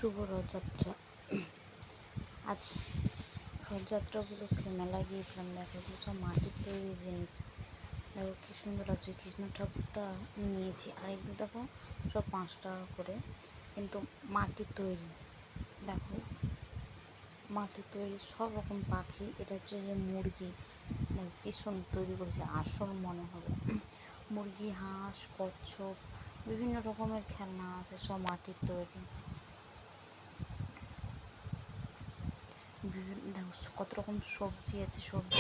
শুভ রথযাত্রা। আজ রথযাত্রা উপলক্ষে মেলায় গিয়েছিলাম। দেখো এগুলো সব মাটির তৈরি জিনিস। দেখো কী সুন্দর আছে। কৃষ্ণ ঠাকুরটা নিয়েছি, আর এগুলো দেখো সব 5 টাকা করে, কিন্তু মাটির তৈরি। দেখো মাটির তৈরি সব রকম পাখি। এটা হচ্ছে যে মুরগি। দেখো কী সুন্দর তৈরি করেছে, আসল মনে হবে। মুরগি, হাঁস, কচ্ছপ, বিভিন্ন রকমের খেলনা আছে, সব মাটির তৈরি। দেখো কত রকম সবজি আছে। সবজি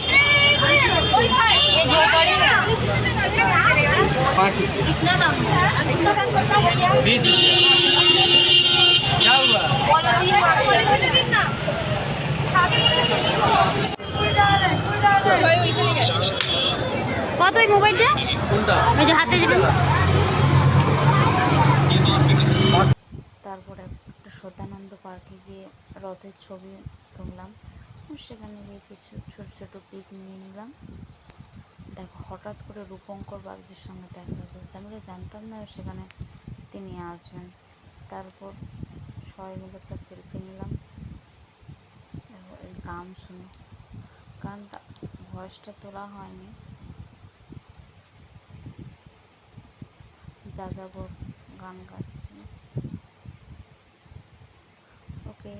কত ওই মোবাইলটা ওই যে হাতে যেটা। তারপরে একটা সদানন্দ পার্কে গিয়ে রথের ছবি তুললাম। সেখানে গিয়ে কিছু ছোটো ছোটো পিক নিয়ে নিলাম। দেখো হঠাৎ করে রূপঙ্কর বাগজির সঙ্গে দেখা হয়েছে। আমি তো জানতাম না সেখানে তিনি আসবেন। তারপর সবাই মিলে একটা সেলফি নিলাম। দেখো এই গান শুনো, গানটা ভয়েসটা তোলা হয়নি। যাযাবর গান গাচ্ছিল। ওকে।